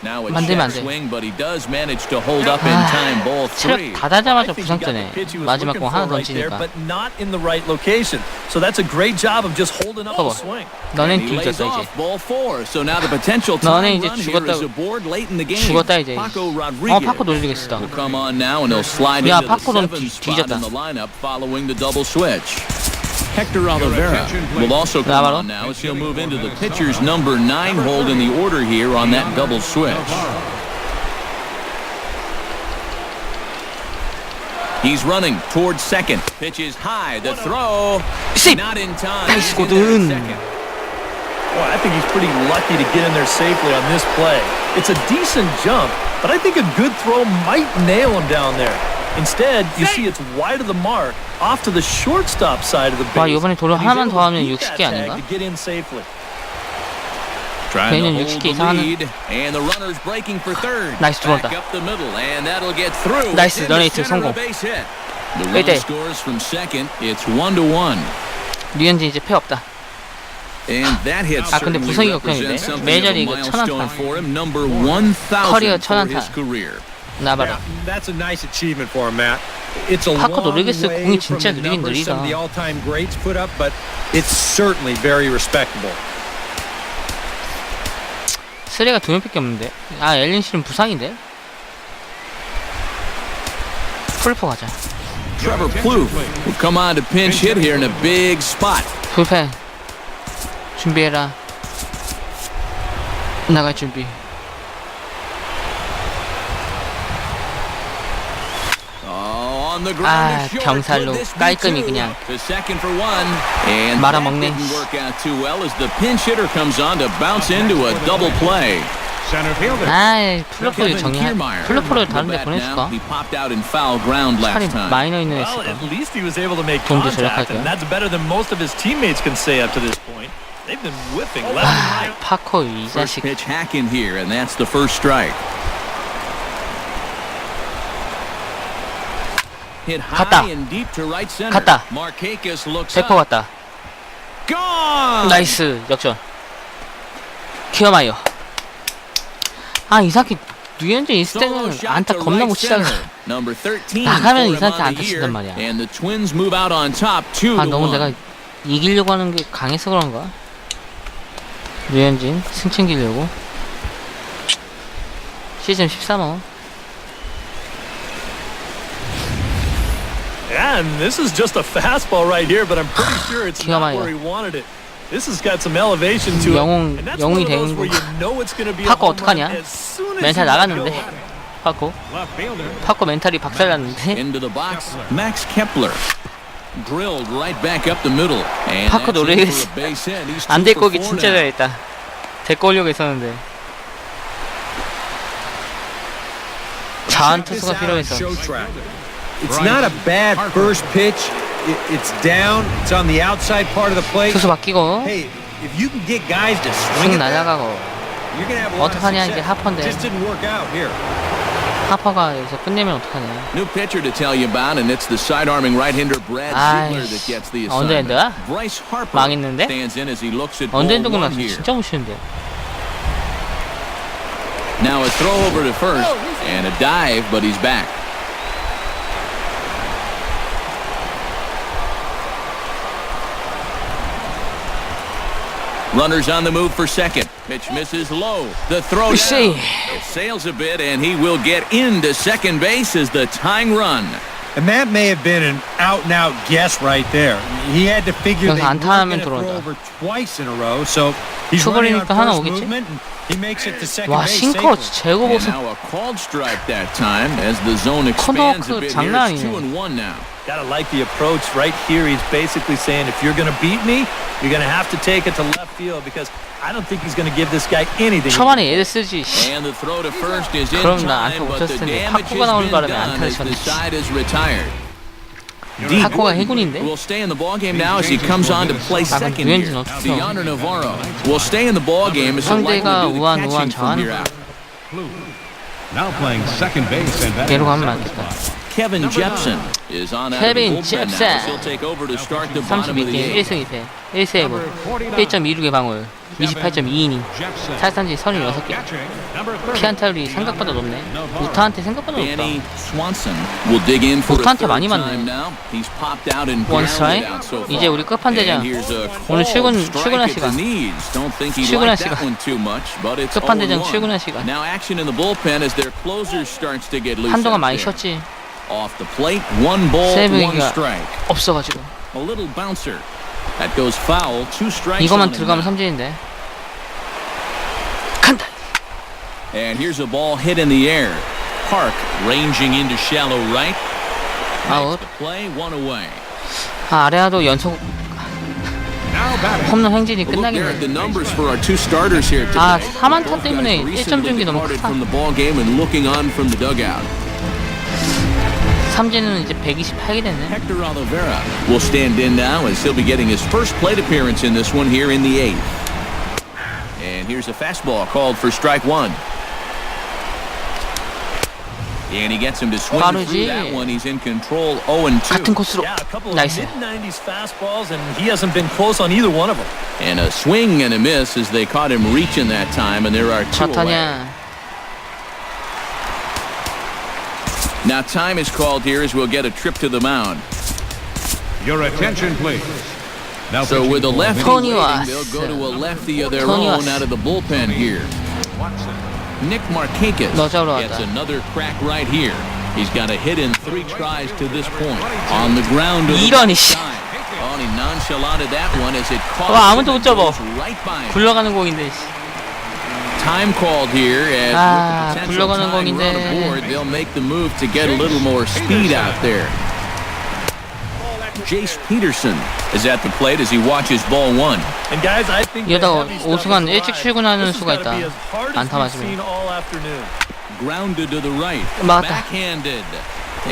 A: Now a
C: 만들면 안
A: check
C: 돼.
A: swing, but he does manage to hold up in time. Ball 3.
C: 체력 다 달자마자
E: I think
C: 부상
E: he got
C: 뜨네.
E: the pitch he was
C: 마지막
E: looking
C: 공 하나
E: for right there,
C: 던지니까.
E: but not in the right location. So that's a great job of just holding up the
C: 봐봐.
E: swing.
C: 너넨
A: He lays
C: 뒤졌어 이제.
A: off ball 4. So now the potential
C: 너네
A: tying
C: 이제
A: run here
C: 죽었다.
A: is aboard late in the game.
C: 죽었다 이제.
A: Paco Rodriguez
C: 파코 돌리겠어.
A: will come on now, and he'll slide
C: 야,
A: into the
C: 파코는
A: 7th spot
C: 뒤졌다.
A: in the lineup following the double switch. Hector Oliveira will also come
C: 나바로.
A: on now as he'll move into the pitcher's number 9 hold in the order here on that double switch. He's running towards second. Pitch is high. The throw
C: 십!
A: not in time.
C: 나이스거든.
E: Well, I think he's pretty lucky to get in there safely on this play. It's a decent jump, but I think a good throw might nail him down there. Instead, you see it's wide of the mark, off to the shortstop side of the base.
C: 와, 이번에 도로
E: And he's
C: 하나만
E: able
C: 더
E: to
C: 하면
E: beat that
C: 60개
E: tag
C: 아닌가?
E: to get in safely.
A: Trying to
C: 걔는
A: hold
C: 60개
A: the
C: 이상하는.
A: lead, and the runner's breaking for third.
C: 나이스, 들어왔다.
A: Back up the middle, and that'll get through.
C: 나이스,
A: It's into
C: 너네 팀
A: center,
C: 성공.
A: a base hit. The
C: 일 대
A: runner scores from second. It's 1-1.
C: 류현진 이제 패 없다.
A: And that hit
C: 아, 근데
A: certainly
C: 부상이
A: represents
C: 걱정인데?
A: something of a
C: 메이저리그
A: milestone
C: 1000안타.
A: for him. Number 1,000
C: 커리어
A: for
C: 1000안타.
A: his career.
C: 나봐라.
B: That's a nice achievement for him, Matt. It's a
C: 파코
B: long
C: 노리겠어.
B: way
C: 공이
B: from
C: 진짜
B: the
C: 느리긴
B: numbers some of the
C: 느리다.
B: all-time greats put up, but it's certainly very respectable.
C: 쓰레가 2명밖에 없는데. 아, 엘린 씨는 부상인데. 풀포 가자.
A: Trevor Plouffe will come on to pinch hit here in a big spot.
C: 불펜 준비해라. 나갈 준비.
A: On the ground
C: 아,
A: to short.
C: 병살로
A: Could this be
C: 깔끔히
A: two?
C: 그냥
A: To second for 1. And
C: 말아먹네.
A: that didn't work out too well as the pinch hitter comes on to bounce into a double play.
F: Center fielder.
C: 아이 플로포를 플로포를 다른 데 보냈을까?
A: He popped out in foul ground
C: 차라리
A: last time.
C: 마이너 있는 애
E: Well,
C: 있을까?
E: at least he was able to make
C: 돈도
E: contact,
C: 절약할게요.
E: and that's better than most of his teammates can say up to this point. They've been whipping left and
C: 아,
E: right.
C: 파커 이
A: First
C: 자식.
A: pitch hack in here, and that's the first strike. Hit
C: 갔다.
A: high and deep to right center.
C: 갔다.
A: Markakis looks
C: 100%
A: up.
C: 갔다.
A: Gone.
C: 나이스 역전. 키어마이어. 아 이상하게 류현진 있을
A: Solo
C: 때는
A: shot
C: 안타
A: to
C: 겁나
A: right
C: 못 치다가
A: center. Number 13
C: 나가면
A: for him
C: 이상하게
A: on
C: 안타
A: the
C: 친단
A: year,
C: 말이야.
A: and the Twins move out on top 2-1.
C: 아 너무 내가 이기려고 하는 게 강해서 그런가? 류현진 승 챙기려고. 시즌 13호.
E: And this is just a fastball right here, but I'm pretty sure it's not where he wanted it. This has got some elevation to it.
C: 영웅,
E: And that's one
C: 영웅이
E: of those
C: 되는
E: where
C: 거.
E: you know it's going to be a
C: 파커
E: home run
C: 어떡하냐?
E: as soon as
C: 멘탈
E: you let
C: 나갔는데.
E: go.
C: 파커.
F: Left fielder.
C: 파커 멘탈이 박살났는데.
A: Into the box, Max Kepler. Drilled right back up the middle. And
C: 파커
A: that's in
C: 노리겠어.
A: for a base hit. He's
C: 안
A: 2
C: 데리고
A: for
C: 오기
A: 4
C: 진짜
A: now.
C: 잘했다. 데리고 오려고 했었는데. 자한 투수가 필요해서.
B: It's not a bad first pitch. It's down. It's on the outside part of the plate.
C: 투수 바뀌고.
B: Hey, if you can get guys to swing
C: 승
B: at that,
C: 날아가고.
B: you're gonna have a lot of
C: 어떡하냐, 이게
B: success.
C: 하퍼인데.
B: Just didn't work out here.
C: 하퍼가 여기서 끝내면 어떡하냐.
A: New pitcher to tell you about, and it's the side-arming right-hander Brad Ziegler that gets the assignment.
C: 언더핸드야?
A: Bryce Harper
C: 망했는데?
A: stands in as he looks at ball
C: 언더핸드
A: one
C: 끝났어.
A: here.
C: 진짜 무시는데.
A: Now a throw over to first and a dive, but he's back. Runners on the move for second. Pitch misses low. The throw
C: We
A: down.
C: see.
A: It sails a bit, and he will get into second base as the tying run.
B: And that may have been an out-and-out guess right there. He had to figure they
C: 여기서
B: weren't
C: 안타
B: going
C: 하면
B: to throw
C: 들어온다.
B: over twice in a row, so he's running on
C: 초벌이니까 하나
B: first
C: 오겠지?
B: movement, and he makes it to second
C: 와
B: base
C: 싱커
B: safely.
C: 재고
A: And
C: 보소.
A: now a called strike that time as the zone expands a
C: 코너크
A: bit here.
C: 장난
A: It's
C: 아니네.
A: 2-1 now.
E: Gotta like the approach right here. He's basically saying, if you're going to beat me, you're going to have to take it to left field because I don't think he's going to give this guy anything.
C: 초반에 애를 쓰지.
A: And the throw to first is in
C: 그럼 나 안타
A: time,
C: 못
A: but the
C: 쳤을 텐데
A: damage
C: 파코가
A: has
C: 나오는
A: been
C: 바람에
A: done
C: 안타를
A: as the
C: 쳤네.
A: side is retired.
C: 파코가 해군인데?
A: Will stay in the ball game now as he comes on to play second here.
C: 류현진 어떻게
A: DeAndre Navarro will stay in the ball game as he'll likely
C: 상대가
A: do the
C: 우한
A: catching from
C: 장하는
A: here out.
F: Now playing second base and batting.
C: 걔로 가면 맞겠다.
A: Kevin Jepson is on out of the
C: Kevin
A: bullpen now
C: Jepson.
A: as he'll take over to start the bottom of the
C: 32게임
A: 8th.
C: 1승 2패 1세이브 1.26의 방울 28.2이닝 탈삼진 36개 피안타율이 생각보다 높네. 우타한테 생각보다 높다.
A: Danny Swanson will dig in for a
C: 우타한테
A: third
C: 많이 맞네.
A: time now. He's popped out and
C: 원
A: grounded
C: 스트라이크?
A: out so far.
C: 이제 우리 끝판대장.
A: And here's a
C: 오늘
A: called strike
C: 출근할
A: at the
C: 시간.
A: knees. Don't think he
C: 출근할
A: liked that
C: 시간.
A: one too much, but it's
C: 끝판대장
A: 0-1.
C: 출근할 시간.
A: Now action in the bullpen as their closer starts to get loose.
C: 한동안
A: out
C: 많이
A: there.
C: 쉬었지.
A: Off the plate, 1 ball, 1
C: 세븐이가
A: strike.
C: 없어가지고
A: A little bouncer. That goes foul. 2 strikes.
C: 이거만
A: on him
C: 들어가면
A: now.
C: 삼진인데. 간다.
A: And here's a ball hit in the air. Park ranging into shallow right.
C: 아웃.
A: Makes the play, 1 away.
C: 아 아레아도 연속
F: Now batting.
C: 홈런 횡진이
A: Look there at the
C: 끝나겠네.
A: numbers for our 2 starters here today.
C: 아 3안타
A: Both
C: 때문에
A: guys
C: 1점 준
A: recently
C: 게 너무
A: departed
C: 크다.
A: from the ball game and looking on from the dugout.
C: 삼진은 이제 128이 됐네.
A: Hector Oliveira will stand in now as he'll be getting his first plate appearance in this one here in the 8th. And here's a fastball called for strike 1. And he gets him to swing
C: 빠르지.
A: through that one. He's in control 0-2.
C: 같은 코스로.
E: Yeah, a couple of
C: 나이스.
E: mid-90s fastballs, and he hasn't been close on either one of them.
A: And a swing and a miss as they caught him reaching that time, and there are 2 away.
C: 자타냐.
A: Now time is called here as we'll get a trip to the mound.
F: Your attention, please. Now
A: So
F: pitching
A: with a
F: for
A: lefty
C: Tony
A: waiting,
C: Watts.
A: they'll go to a lefty of their
C: Tony
A: own
C: Watts.
A: out of the bullpen here.
F: Watson.
A: Nick Markakis
C: 너 잡으러
A: gets
C: 왔다.
A: another crack right here. He's got a hit in 3 tries to this point. On the ground of the
C: 이런,
A: left
C: 이씨.
A: side. Oh, and he nonchalanted that one as it caught
C: 와,
A: him
C: 아무도 못
A: and
C: 잡아.
A: goes right by him.
C: 굴러가는 공인데.
A: Time called here as
C: 아,
A: with the potential
C: 굴러가는
A: tying run
C: 공인데.
A: aboard, they'll make the move to get a little more speed out there. Jace Peterson is at the plate as he watches ball one.
E: And guys, I think
C: 이러다가 오승환 일찍 출근하는 수가 있다. 안타 맞으면.
A: Grounded to the right.
C: 맞다.
A: Backhanded.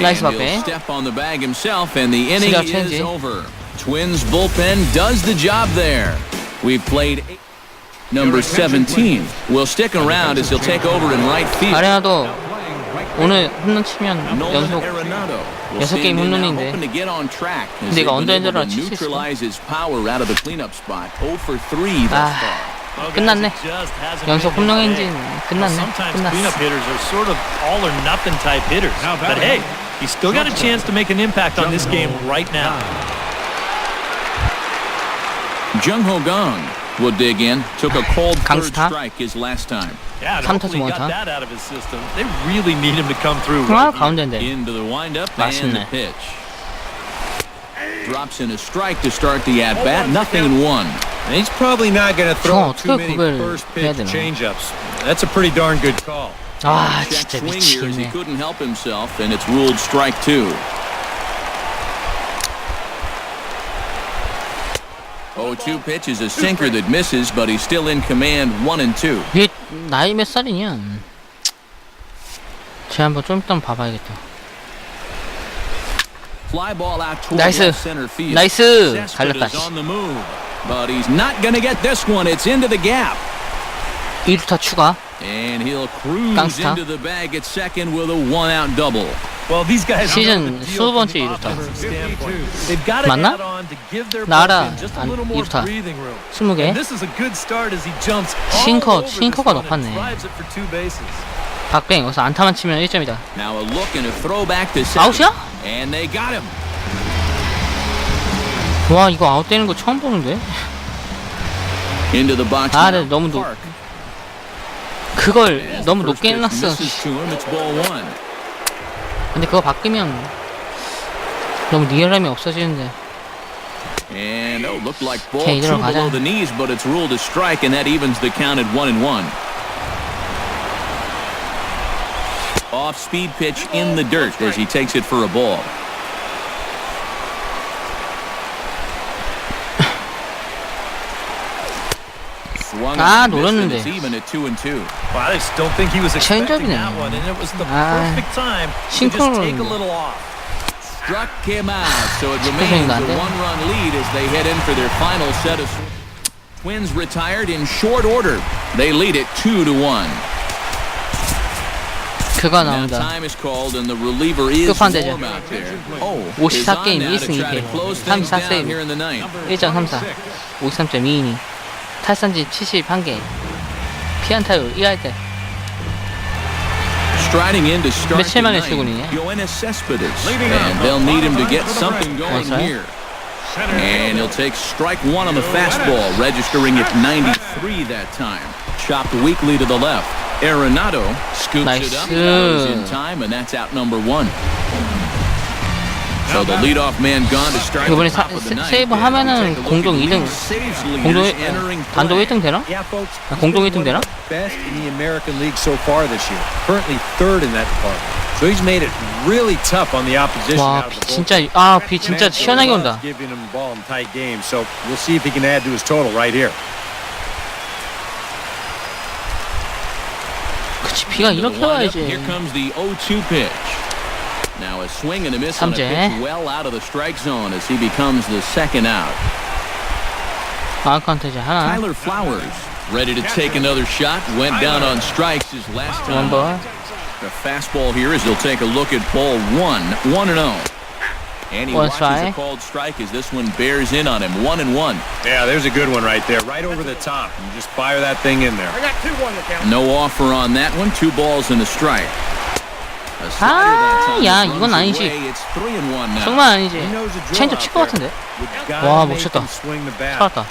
C: 나이스
A: And he'll
C: 박배.
A: step on the bag himself, and the inning
C: 시작
A: is
C: 체인지.
A: over. Twins bullpen does the job there. We've played number 17. Will stick around as he'll take over in right field.
C: 아레나도 오늘 홈런 치면 연속
A: Arenado will
C: 6 게임
A: stand in now,
C: 홈런인데.
A: hoping to get on track as
C: 근데
A: they've
C: 이거
A: been able
C: 언더핸드로
A: to
C: 칠 수 있을까?
A: neutralize his power out of the cleanup spot. 0 for 3 thus far.
C: 끝났네. 연속 홈런 엔진 끝났네.
E: Sometimes
C: 끝났어.
E: cleanup hitters are sort of all or nothing type hitters. But hey, he's still got a chance to make an impact on this game right now.
A: Jung Ho Gong will dig in. Took a cold third
C: 강스타.
A: strike his last time.
E: Yeah, and
C: 3타수
E: hopefully he got
C: 원타.
E: that out of his system. They really need him to come through.
C: 아,
E: Right here.
C: 가운데인데.
A: Into the windup and the
C: 맛있네.
A: pitch. Drops in a strike to start the at-bat. Nothing in one.
B: And he's probably not going to throw
C: 저거
B: too
C: 어떻게
B: many
C: 구별을
B: first
C: 해야
B: pitch
C: 되나?
B: changeups. That's a pretty darn good call.
C: 아
A: Check
C: 진짜
A: swing here as he
C: 미치겠네.
A: couldn't help himself, and it's ruled strike two. 0-2 pitch is a sinker that misses, but he's still in command 1-2.
C: 얘 나이 몇 살이냐? 쟤 한번 좀 이따 봐봐야겠다.
A: Fly ball out toward
C: 나이스.
A: left center field.
C: 나이스.
A: Cespedes
C: 달렸다.
A: on the move, but he's not going to get this one. It's into the gap.
C: 2루타 추가.
A: And he'll cruise
C: 강스타.
A: into the bag at second with a one-out double.
E: Well, these guys
C: 시즌 20번째 2루타.
E: They've got to
C: 맞나?
E: add on to give their
C: 나라
E: bullpen just a
C: 안-
E: little more
C: 2루타.
E: breathing room.
C: 20개.
E: And this is a good start as he jumps all
C: 싱커,
E: over this
C: 싱커가
E: one and
C: 높았네.
E: drives it for 2 bases.
C: 박뱅 여기서 안타만 치면 1점이다.
A: Now a look and a throwback to second.
C: 아웃이야?
A: And they got him.
C: 와 이거 아웃되는 거 처음 보는데?
A: Into the box.
C: 아,
A: now.
C: 네, 너무 높.
A: Park.
C: 그걸
A: As
C: 너무
A: the first
C: 높게
A: pitch
C: 해놨어.
A: misses to him, it's ball one.
C: 근데 그거 바꾸면 너무 리얼함이 없어지는데.
A: And looked like ball
C: 오케이,
A: two
C: 이대로 가자.
A: below the knees, but it's ruled a strike, and that evens the count at 1-1. Off-speed pitch in the dirt as he takes it for a ball. Swung
C: 아,
A: and missed, and
C: 노렸는데.
A: it's even at 2-2.
E: Well, I just don't think he was expecting
C: 체인지업이네.
E: that one, and it was the
C: 아,
E: perfect time to just
C: 싱크로는
E: take a little off.
A: Struck him out, so it remains a one-run lead as they head in for their final set of Twins retired in short order. They lead it 2-1.
C: 그거
A: Now
C: 나온다.
A: time is called and the reliever is
C: 끝판대죠.
A: warm out there. Oh,
C: 54게임
A: is on now to
C: 1승
A: try to
C: 2패
A: close things
C: 34
A: down here
C: 세이브
A: in the ninth.
C: 1.34 53.22이니 탈삼진 71개 피안타율 1할 때
A: Striding in to start
C: 며칠
A: the
C: 만에
A: ninth,
C: 출근이냐?
A: Yoenis Cespedes, and they'll need him to get something going
C: right.
A: here. And he'll take strike one on the fastball, registering at 93 that time. Chopped weakly to the left. Arenado scoops it up.
C: 나이스.
A: That was in time, and that's out number one. So the leadoff man gone to start the
C: 이번에
A: top of the ninth.
C: 세이브 하면은 공동 2등
A: Saves
C: 공동
A: leaders entering
C: 단독
A: play.
C: 1등 되나?
B: Yeah, folks.
C: 아, 공동 1등 되나?
B: Best in the American League so far this year. Currently third in that department. So he's made it really tough on the opposition.
C: 와,
B: out of
C: 비
B: the
C: 진짜
B: bullpen.
C: 비 진짜 시원하게 온다.
B: Giving him the ball in tight games. So we'll see if he can add to his total right here.
C: 그치 비가 이렇게
A: Here
C: 와야지.
A: comes the 0-2 pitch. Now a swing and a miss on a
C: 삼재.
A: pitch well out of the strike zone as he becomes the second out.
C: 아웃카운트지 하나.
A: Tyler Flowers ready to take another shot. Went down on strikes his last time.
C: 원볼.
A: The fastball here as he'll take a look at ball 1-0. And he
C: One
A: watches
C: strike.
A: a called strike as this one bears in on him. 1-1.
B: Yeah, there's a good one right there. Right over the top. And just fire that thing in there.
A: No offer on that one. 2 balls and a strike. A slider that time
C: 야,
A: runs
C: 이건 아니지.
A: away. It's 3-1 now.
C: 정말 아니지.
B: He knows the drill
C: 체인지업
B: out
C: 칠 것
B: there.
C: 같은데.
B: We've gotta
C: 와, 못
B: make
C: 쳤다.
B: him swing the bat.
C: 살았다.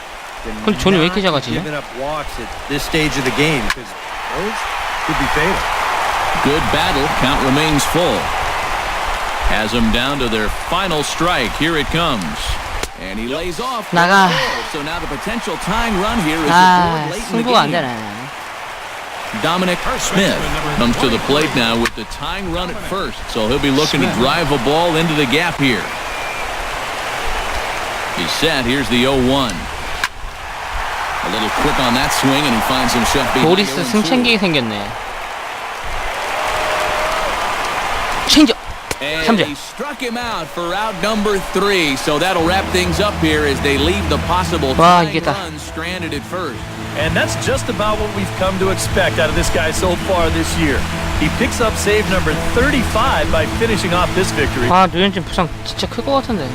C: 근데 존이 왜 이렇게 작아지냐?
B: Giving up walks at this stage of the game because those could be fatal.
A: Good battle. Count remains full. Has them down to their final strike. Here it comes. And he lays off.
C: 나가.
A: So now the potential tying run here is
C: 아,
A: aboard late in the
C: 승부가 안
A: game.
C: 되네.
A: Dominic Smith comes to the plate now with the tying run at first. So he'll be looking to drive a ball into the gap here. He's set. Here's the 0-1. A little quick on that swing, and he finds himself being.
C: 보리스 승 챙기게 생겼네. 체인저.
A: And he struck him out for out number 3. So that'll wrap things up here as they leave the possible tying run stranded at first.
E: And that's just about what we've come to expect out of this guy so far this year. He picks up save number 35 by finishing off this victory.
C: 아, 류현진 부상 진짜 클 것 같은데.